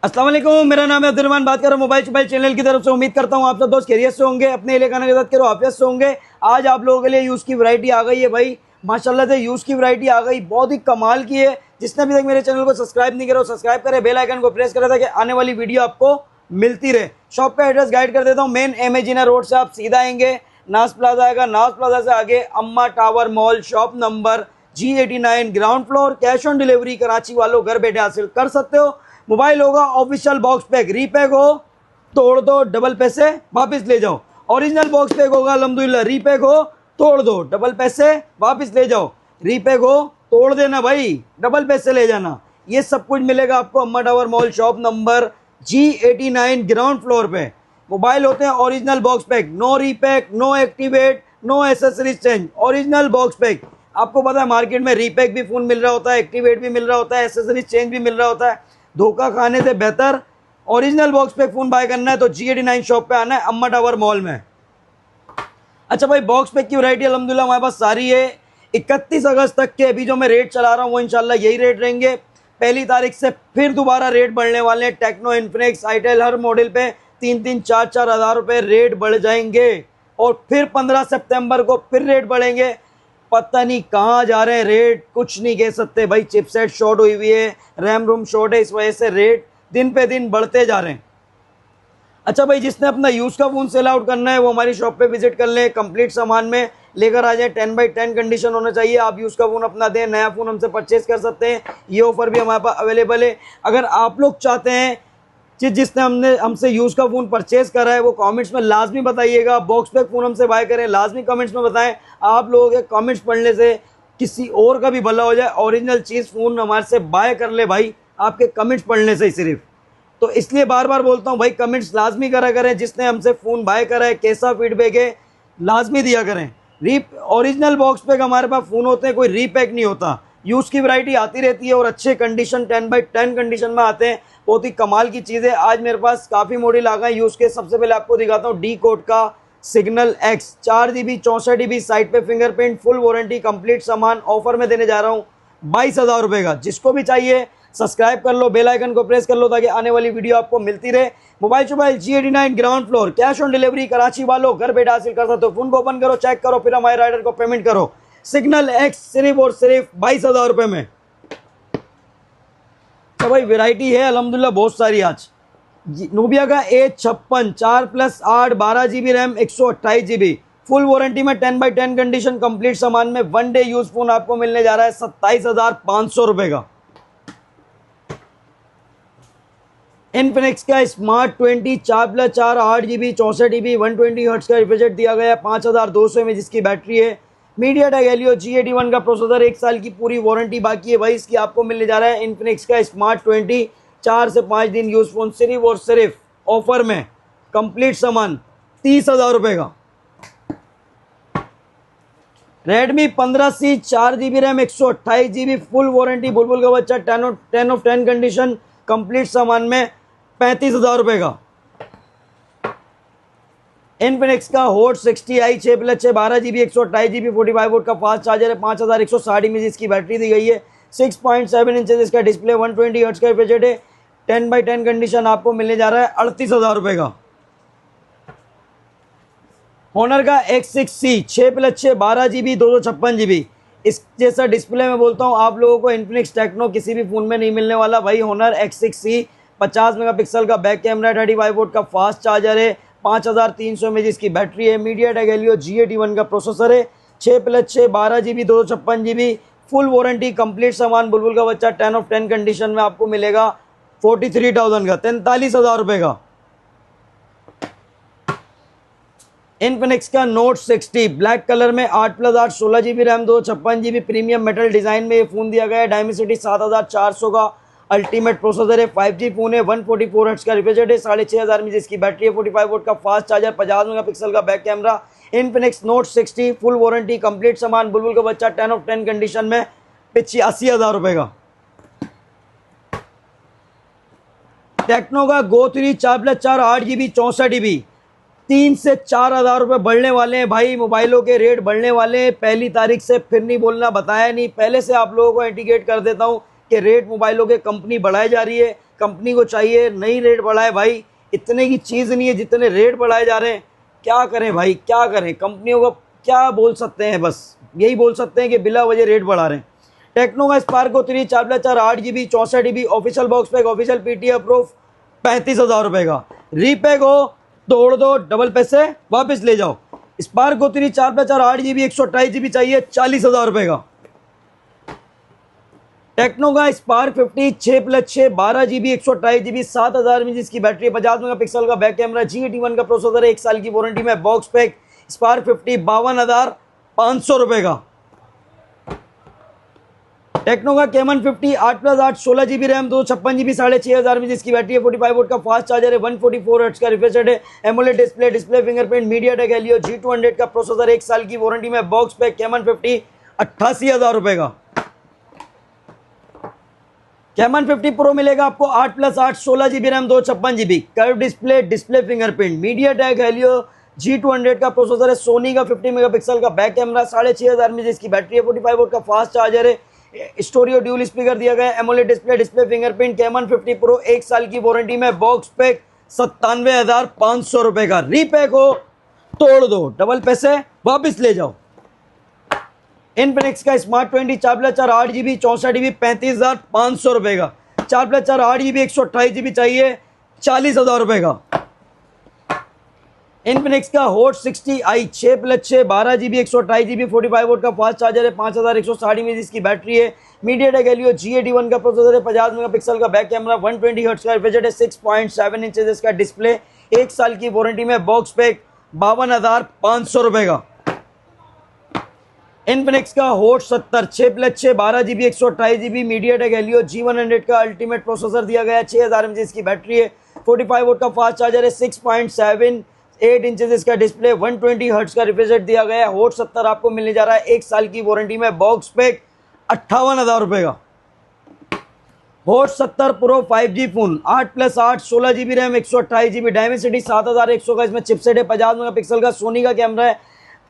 अस्सलाम वालेकुम, मेरा नाम है अब्दुर्रहमान, बात कर रहा हूँ मोबाइल चैनल की तरफ से। उम्मीद करता हूँ आप सब दोस्त खैरियत से होंगे, अपने इलाका के साथ करो आफियत से होंगे। आज आप लोगों के लिए यूज़ की वैरायटी आ गई है भाई, माशाल्लाह से यूज़ की वैरायटी आ गई, बहुत ही कमाल की है। जिसने अभी तक मेरे चैनल को सब्सक्राइब नहीं करा सब्सक्राइब करें, बेल आइकन को प्रेस करें ताकि आने वाली वीडियो आपको मिलती रहे। शॉप का एड्रेस गाइड कर देता हूँ। मेन एमेजिना रोड से आप सीधा आएंगे, नाज प्लाजा आएगा, नाज प्लाजा से आगे अम्मा tower mall, shop number G89, ground floor. Cash on delivery Karachi वालों घर बैठे हासिल कर सकते हो। मोबाइल होगा ऑफिशियल बॉक्स पैक, रीपैक हो तोड़ दो, डबल पैसे वापस ले जाओ। ओरिजिनल बॉक्स पैक होगा अल्हम्दुलिल्लाह, रीपैक हो तोड़ दो, डबल पैसे वापस ले जाओ। रीपैक हो तोड़ देना भाई, डबल पैसे ले जाना। ये सब कुछ मिलेगा आपको Amma tower mall, shop number G89, ground floor पे। मोबाइल होते हैं original box pack, no repack, no activate, no accessories change, original box pack. आपको पता है मार्केट में रीपैक भी फ़ोन मिल रहा होता है, एक्टिवेट भी मिल रहा होता है, एसेसरीज चेंज भी मिल रहा होता है। धोखा खाने से बेहतर original box pack phone buy करना है तो G89 शॉप पे आना है, अम्मा टावर मॉल में। अच्छा भाई, बॉक्स पैक की वैरायटी अल्हम्दुलिल्लाह हमारे पास सारी है। 31 अगस्त तक के अभी जो मैं रेट चला रहा हूँ वो इंशाल्लाह यही रेट रहेंगे। पहली तारीख से फिर दोबारा रेट बढ़ने वाले हैं। टेक्नो, इन्फिनिक्स, आईटेल हर मॉडल पे 3-3, 4-4 हज़ार रुपये रेट बढ़ जाएंगे। और फिर 15 सितंबर को फिर रेट बढ़ेंगे। पता नहीं कहाँ जा रहे हैं रेट, कुछ नहीं कह सकते भाई। चिपसेट शॉर्ट हुई हुई है, रैम रोम शॉर्ट है, इस वजह से रेट दिन पे दिन बढ़ते जा रहे हैं। अच्छा भाई, जिसने अपना यूज़ का फ़ोन सेल आउट करना है वो हमारी शॉप पे विजिट कर लें। कंप्लीट सामान में लेकर आ जाए, 10x10 कंडीशन होना चाहिए। आप यूज़ का फ़ोन अपना दें, नया फ़ोन हमसे परचेज़ कर सकते हैं। ये ऑफ़र भी हमारे पास अवेलेबल है। अगर आप लोग चाहते हैं कि जिसने हमसे यूज़ का फ़ोन परचेज़ करा है वो कमेंट्स में लाजमी बताइएगा। बॉक्स पैक फ़ोन हमसे बाय करें, लाजमी कमेंट्स में बताएं। आप लोगों के कमेंट्स पढ़ने से किसी और का भी भला हो जाए। ओरिजिनल चीज़ फ़ोन हमारे से बाय कर ले भाई, आपके कमेंट्स पढ़ने से ही सिर्फ। तो इसलिए बार बार बोलता हूँ भाई, कमेंट्स लाजमी करा करें। जिसने हमसे फ़ोन बाय करा है कैसा फीडबैक है लाजमी दिया करें। ओरिजिनल बॉक्स पैक हमारे पास फ़ोन होते हैं, कोई रीपैक नहीं होता। यूज़ की वैरायटी आती रहती है और अच्छे कंडीशन 10x10 कंडीशन में आते हैं। बहुत ही कमाल की चीज़ है। आज मेरे पास काफ़ी मॉडल आ गए यूज़ के। सबसे पहले आपको दिखाता हूँ डी कोड का signal X, 4GB 64GB side पे फिंगरप्रिंट, फुल वारंटी, कंप्लीट सामान ऑफर में देने जा रहा हूँ 22,000 रुपये का। जिसको भी चाहिए सब्सक्राइब कर लो, बेल आइकन को प्रेस कर लो ताकि आने वाली वीडियो आपको मिलती रहे। Mobile G89, ground floor, cash on delivery Karachi वालों घर बैठे हासिल कर सकते हो। फोन को ओपन करो, चेक करो, फिर हमारे राइडर को पेमेंट करो। सिग्नल X सिर्फ और सिर्फ 22,000 रुपये में। तो भाई वैरायटी है अल्हम्दुलिल्लाह बहुत सारी। आज नूबिया का A56 4+8 12GB RAM 128GB full warranty में 10x10 कंडीशन कंप्लीट सामान में 1 डे यूज फोन आपको मिलने जा रहा है 27,500 रुपये का। इन्फिनिक्स का स्मार्ट 20 4+4 8GB 64GB 120 हर्ट्ज का रिफ्रेश दिया गया है, 5200 mAh जिसकी बैटरी है। मीडियाटेक हेलियो G81 का प्रोसेसर, 1 साल की पूरी वारंटी बाकी है भाई इसकी। आपको मिलने जा रहा है इन्फिनिक्स का स्मार्ट 20 4 से 5 दिन यूज फोन सिर्फ और सिर्फ ऑफर में कंप्लीट सामान 30,000 रुपये का। Redmi 15C 4GB RAM 128GB full warranty, बुलबुल का बच्चा 10 ऑफ 10 कंडीशन कंप्लीट सामान में 35,000 रुपये का। इन्फिनिक्स का hot 60i 6+6 12GB 128GB 45 volt का फास्ट चार्जर है, 5160 mAh इसकी बैटरी दी गई है, 6.7 इंचेस इसका डिस्प्ले, 120 हर्ट्ज का रिफ्रेश है। 10x10 कंडीशन आपको मिलने जा रहा है 38,000 रुपये का। होनर का X6C 6+6 12GB 256GB इस जैसा डिस्प्ले में बोलता हूँ आप लोगों को इन्फिनिक्स टेक्नो किसी भी फ़ोन में नहीं मिलने वाला भाई। होनर X6C 50 मेगापिक्सल का बैक कैमरा, 35 वोल्ट का फास्ट चार्जर है, 5300 mAh इसकी बैटरी है। मीडियाटेक हेलियो G81 का प्रोसेसर है, 6+6 12GB 256GB full warranty complete सामान, बुलबुल का बच्चा 10 ऑफ 10 कंडीशन में आपको मिलेगा 43,000 का, 43,000 रुपये का। इन्फिनिक्स का नोट 60 ब्लैक कलर में 8+8 16GB RAM 256GB premium metal design में ये फ़ोन दिया गया है। डायमेंसिटी 7400 का अल्टीमेट प्रोसेसर है, 5G फ़ोन है, 144 हर्ट्ज का रिफ्रेश है, 6500 mAh इसकी बैटरी है, 45 वोल्ट का फास्ट चार्जर, 50 मेगापिक्सल का back camera. Infinix note 60 full warranty complete सामान, बुलबुल का बच्चा 10 ऑफ 10 कंडीशन में 85,000 रुपये का। टेक्नो का गो 3 4+4 8GB 64GB 3 से 4,000 रुपये बढ़ने वाले हैं भाई। मोबाइलों के रेट बढ़ने वाले हैं पहली तारीख से, फिर नहीं बोलना, बताया नहीं, पहले से आप लोगों को इंडिकेट कर देता हूँ कि रेट मोबाइलों के कंपनी बढ़ाई जा रही है। कंपनी को चाहिए नहीं रेट बढ़ाए भाई, इतने की चीज़ नहीं है जितने रेट बढ़ाए जा रहे हैं। क्या करें भाई, क्या करें, कंपनियों को क्या बोल सकते हैं, बस यही बोल सकते हैं कि बिला वजह रेट बढ़ा रहे हैं। टेक्नो का Sparco 3 4+4 8GB 64GB official box pack official PT approve 35,000 रुपये का। रीपैक हो तोड़ दो, डबल पैसे वापस ले जाओ। स्पार्को 3 4+4 8GB 128GB चाहिए 40,000 रुपये का। टेक्नो का स्पार्क 50 6+6 12GB 128GB 7,000 mAh जिसकी बैटरी, 50 मेगापिक्सल का बैक कैमरा, G81 का प्रोसेसर है, 1 साल की वारंटी में, बॉक्स पैक। स्पार्क 50 52,500 रुपये का। टेक्नो का केमन 50 8+8 16GB रैम 256GB 6,500 mAh जिसकी बैटरी है, 45 वोल्ट का फास्ट चार्जर है, 144 हर्ट्ज का रिफ्रेश रेट है, AMOLED display fingerprint, MediaTek Helio G200 का प्रोसेसर, 1 साल की वारंटी में, बॉक्स पैक। केमन 50 88,000 रुपये का। केमन 50 प्रो मिलेगा आपको 8+8 16GB RAM 256GB, curve display fingerprint, MediaTek Helio G200 का प्रोसेसर है, सोनी का 50 मेगापिक्सल का बैक कैमरा, 6,500 mAh जिसकी बैटरी है, 45 वोल्ट का फास्ट चार्जर है, स्टोरियो ड्यूल स्पीकर दिया गया है, एमोलेड डिस्प्ले फिंगरप्रिंट। केमन 50 प्रो 1 साल की वारंटी में, बॉक्स पैक 97,500 रुपये का। रीपैक हो तोड़ दो, डबल पैसे वापस ले जाओ। इनफिनिक्स का स्मार्ट 20 4+4 8GB 64GB 35,500 रुपये का। 4+4 8GB 128GB चाहिए 40,000 रुपये का। इनफिनिक्स का hot 60i 6+6 12GB 128GB 45 volt का फास्ट चार्जर है, 5,160 mAh जिसकी बैटरी है, मीडियाटेक हेलियो G81 का प्रोसेसर है, 50 मेगापिक्सल का बैक कैमरा, 120 हर्ट्ज का रिफ्रेश रेट है, 6.7 इंचेस का डिस्प्ले, 1 साल की वारंटी में, बॉक्स पैक 52,500 रुपये का। इनफिनिक्स का hot 70 6+6 12GB 128GB MediaTek Helio G100 का अल्टीमेट प्रोसेसर दिया गया है, 6,000 mAh की बैटरी है, 45 वोल्ट का फास्ट चार्जर है, 6.78 इंचेस का डिस्प्ले, 120 हर्ट्ज का रिफ्रेश रेट दिया गया है। हॉट 70 आपको मिलने जा रहा है 1 साल की वारंटी में, बॉक्स पैक 58,000 रुपये का। Hot 70 pro 5G phone 8+8 16GB RAM 128GB Dimensity 7,100 का इसमें चिपसेट है, 50 मेगापिक्सल का सोनी का कैमरा है,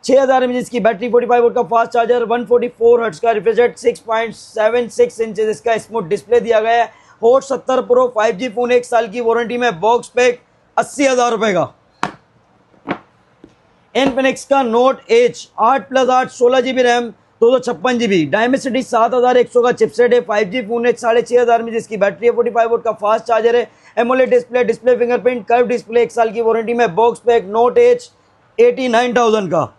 6,000 mAh की बैटरी, 45 वोल्ट का फास्ट चार्जर, 144 हर्ट्ज का रिफ्रेश रेट, 6.76 इंचेस का स्मूथ डिस्प्ले दिया गया है। हॉट 70 प्रो 5G फोन 1 साल की वारंटी में, बॉक्स पैक 80,000 रुपये का। इनफिनिक्स का naught h 8+8 16GB RAM 256GB Dimensity 7,100 का चिपसेट है, 5G फोन है, 6,500 mAh की बैटरी है, 45 वोल्ट का फास्ट चार्जर है, AMOLED display fingerprint, curve display, 1 साल की वारंटी में, बॉक्स पैक। नोट एच 89,000 का।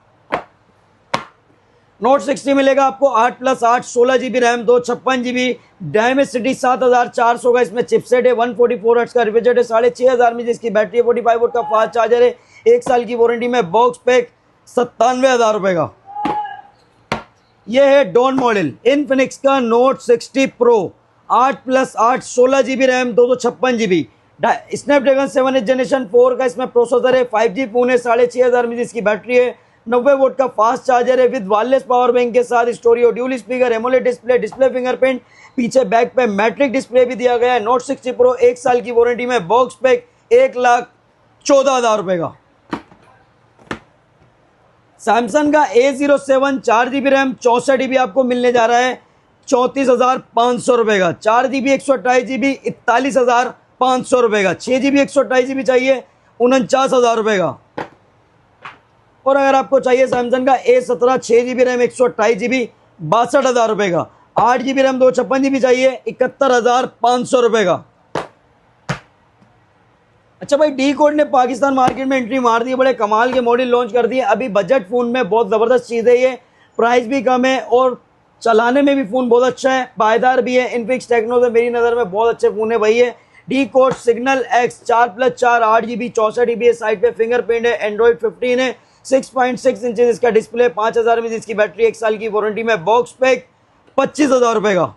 नोट 60 मिलेगा आपको 8+8 16GB रैम 256GB डायमेंसिटी 7,400 का इसमें चिपसेट है, 144 हर्ट्ज का रिफ्रेश रेट है, 6,500 mAh की बैटरी है, 45 वोल्ट का फास्ट चार्जर है, 1 साल की वारंटी में, बॉक्स पैक 97,000 रुपये का। यह है डॉन मॉडल इनफिनिक्स का note 60 pro 8+8 16GB RAM 256GB Snapdragon 7 generation 4 का इसमें प्रोसेसर है, 5G फोन है, 6,500 mAh की बैटरी है, 90 वोल्ट का फास्ट चार्जर है विद वायरलेस पावर बैंक के साथ, stereo dual speaker, AMOLED display fingerprint, पीछे बैक पे मैट्रिक डिस्प्ले भी दिया गया है। नोट 60 प्रो 1 साल की वारंटी में, बॉक्स पैक 1,14,000 रुपये का। सैमसंग का A07 4GB रैम 64GB आपको मिलने जा रहा है 34,500 रुपये का। 4GB 128GB 41,500 रुपये का। 6GB 128GB चाहिए 49,000 रुपये का। और अगर आपको चाहिए सैमसंग का A17 6GB रैम 128GB 62,000 रुपये का। 8GB रैम 256GB चाहिए 71,500 रुपये का। अच्छा भाई, डी कोड ने पाकिस्तान मार्केट में एंट्री मार दी है, बड़े कमाल के मॉडल लॉन्च कर दिए। अभी बजट फ़ोन में बहुत ज़बरदस्त चीज़ है, ये प्राइस भी कम है और चलाने में भी फ़ोन बहुत अच्छा है, पायदार भी है। इनफिनिक्स टेक्नो से मेरी नज़र में बहुत अच्छे फ़ोन है भाई ये। D code signal x 4+4 8GB 64GB side पे फिंगरप्रिंट है, एंड्रॉइड 15 है, 6.6 इंचेस इसका डिस्प्ले, 5,000 mAh इसकी बैटरी, 1 साल की वारंटी में, बॉक्स पैक 25,000 रुपये का।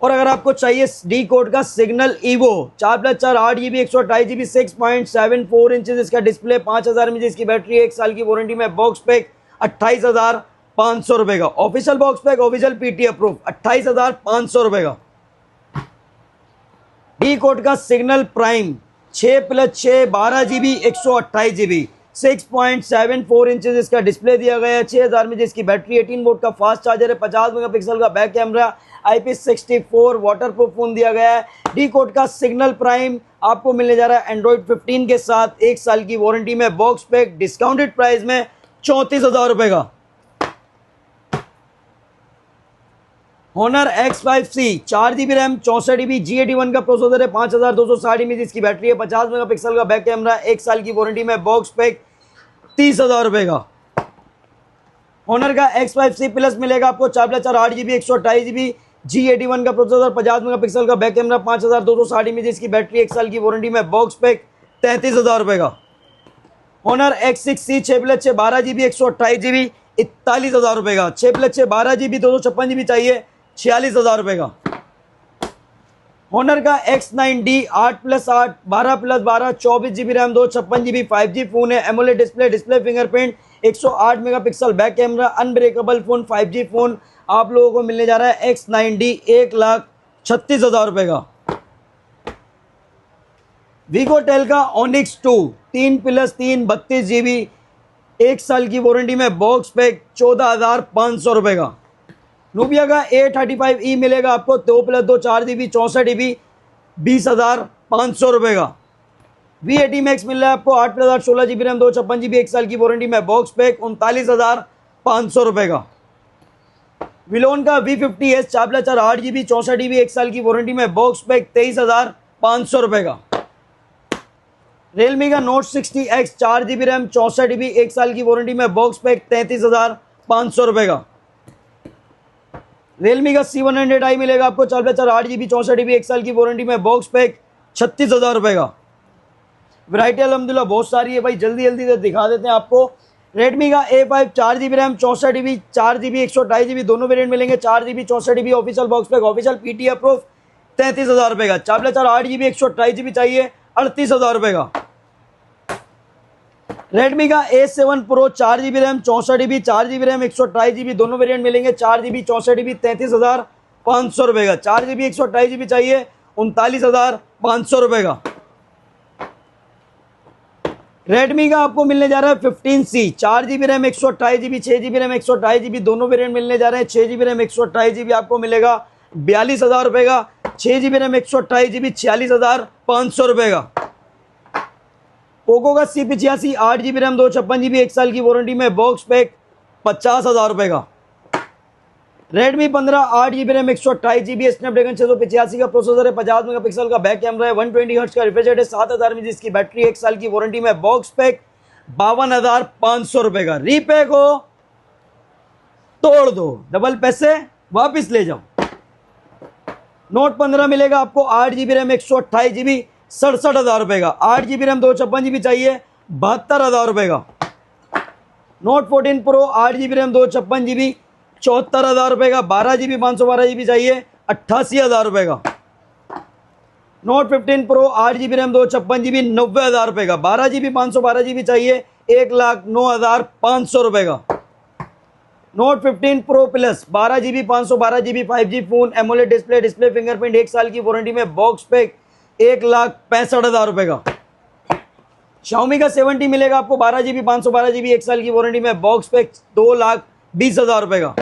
और अगर आपको चाहिए डी कोड का signal evo 4+4 8GB 128GB 6.74 inches इसका डिस्प्ले, 5,000 mAh इसकी बैटरी, 1 साल की वारंटी में, बॉक्स पैक 28,500 रुपये का। Official box pack official PT approve 28,500 रुपये का। डी कोड का signal prime 6+6 12GB 128GB 6.74 inches इसका डिस्प्ले दिया गया है। 6000 में जिसकी बैटरी, 18 वोट का फास्ट चार्जर है, 50 मेगापिक्सल का back camera, IP64 waterproof phone दिया गया है। डी कोड का सिग्नल प्राइम आपको मिलने जा रहा है एंड्रॉइड 15 के साथ 1 साल की वारंटी में, बॉक्स पैक डिस्काउंटेड प्राइस में 34,000 रुपए का। Honor X5C 4GB RAM, 64GB G81 का प्रोसेसर है, 5260 mAh इसकी बैटरी है, 50 मेगापिक्सल का बैक कैमरा, 1 साल की वारंटी में, बॉक्स पैक 30,000 रुपए का। Honor का X5C प्लस मिलेगा आपको 4+4 8GB 128GB G81 का प्रोसेसर, 50 मेगापिक्सल का बैक कैमरा, 5260 mAh इसकी बैटरी, 1 साल की वारंटी में, बॉक्स पैक 33,000 रुपए का। Honor X6C 6+6 12GB 128GB 41,000 रुपए का। 6+6 12GB 256GB चाहिए 46,000 रुपए का। Honor का X9D 8+8 12+12 24GB RAM 256GB 5G phone है, AMOLED display, display fingerprint, 108 megapixel back camera, unbreakable phone, 5G phone आप लोगों को मिलने जा रहा है X9D 1,36,000 रुपए का। वीगोटेल का Onyx 2 3+3 32GB 1 साल की वारंटी में, बॉक्स पैक 14,500 रुपए का। नूबिया का A35E मिलेगा आपको 2+2 4GB 64GB 20,500 रुपए का। V80 Max मिल रहा है आपको 8+8 16GB रैम 256GB 1 साल की वारंटी में, बॉक्स पैक 39,500 रुपए का। विलोन का V50S 4+4 8GB 64GB 1 साल की वारंटी में, बॉक्स पैक 23,500 रुपए का। रियलमी का Note 60X 4GB RAM 64GB 1 साल की वारंटी में, बॉक्स पैक 33,500 रुपए का। रियलमी का C100i मिलेगा आपको 4+4 8GB 64GB 1 साल की वारंटी में, बॉक्स पैक 36,000 रुपए का। वैरायटी अल्हम्दुलिल्लाह बहुत सारी है भाई, जल्दी जल्दी से दिखा देते हैं आपको। रेडमी का A5 4GB RAM 64GB 4GB 128GB दोनों वेरिएंट मिलेंगे, 4GB 64GB official box pack, official PTI approve 33,000 रुपए का। 4+4 8GB 128GB चाहिए 38,000 रुपए का। रेडमी का A7 Pro 4GB RAM 64GB 4GB RAM 128GB दोनों वेरिएंट मिलेंगे, 4GB 64GB 33,500 रुपए का। 4GB 128GB चाहिए 39,500 रुपए का। रेडमी का आपको मिलने जा रहा है 15C 4GB RAM 128GB 6GB RAM 128GB दोनों वेरिएंट मिलने जा रहे हैं। 6GB रैम 128GB आपको मिलेगा 42,000 रुपए का। 6GB रैम 128GB 46,500 रुपए का। पोको का C85 8GB रैम 256GB 1 साल की वारंटी में, बॉक्स पैक 50,000 रुपए का। Redmi 15 8GB RAM 128GB Snapdragon 685 का प्रोसेसर है, 50 मेगापिक्सल का बैक कैमरा है, 120 हर्ट्ज का रिफ्रेश रेट है, 7,000 mAh इसकी बैटरी, 1 साल की वारंटी में, बॉक्स पैक 52,500 रुपए का। रीपैक हो तोड़ दो, डबल पैसे वापिस ले जाओ। Note 15 मिलेगा आपको 8GB रैम 128GB 67,000 रुपए का। 8GB रैम 256GB चाहिए 72,000 रुपए का। Note 14 Pro 8GB RAM 256GB 74,000 रुपए का। 12GB 512GB चाहिए 88,000 रुपए का। Note 15 Pro 8GB RAM 256GB 90,000 रुपए का। 12GB 512GB चाहिए 1,09,500 रुपए का। Note 15 Pro Plus 12GB 512GB 5G phone, AMOLED display, display fingerprint, 1 साल की वारंटी में, बॉक्स पैक 1,65,000 रुपए का। Xiaomi का 70 मिलेगा आपको 12GB 512GB 1 साल की वारंटी में, बॉक्स पैक 2,20,000 रुपए का।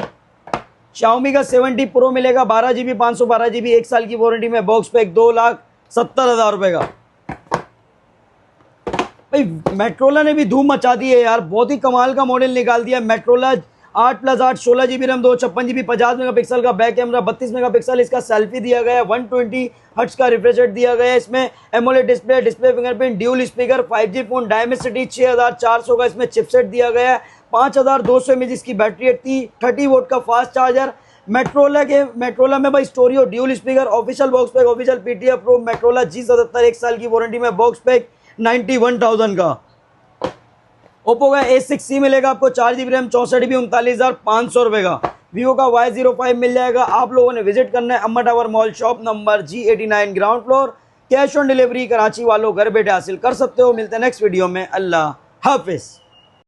Xiaomi का 70 Pro मिलेगा 12GB 512GB 1 साल की वारंटी में, बॉक्स पैक 2,70,000 रुपए का। भाई मेट्रोला ने भी धूम मचा दी है यार, बहुत ही कमाल का मॉडल निकाल दिया। मेट्रोला 8+8 16GB रैम 256GB 50 मेगापिक्सल का बैक कैमरा, 32 मेगापिक्सल इसका सेल्फी दिया गया है, 120 हर्ट्ज का रिफ्रेश रेट दिया गया है। इसमें AMOLED display, display fingerprint, dual speaker, 5G phone, Dimensity 6400 का इसमें चिपसेट दिया गया है, 5200 mAh इसकी बैटरी है, 30 वोट का फास्ट चार्जर। मेट्रोला में भाई stereo dual speaker, official box pack, official PTI approve, Motorola G77 1 साल की वारंटी में, बॉक्स पैक 91,000 का। ओप्पो का A6C मिलेगा आपको 4GB रैम 64GB 39,500 रुपए का। वीवो का Y05 मिल जाएगा। आप लोगों ने विजिट करना है अम्मा tower mall, shop number G89 ground floor. Cash on delivery Karachi वालों घर बैठे हासिल कर सकते हो। मिलते हैं नेक्स्ट वीडियो में। अल्लाह हाफिज।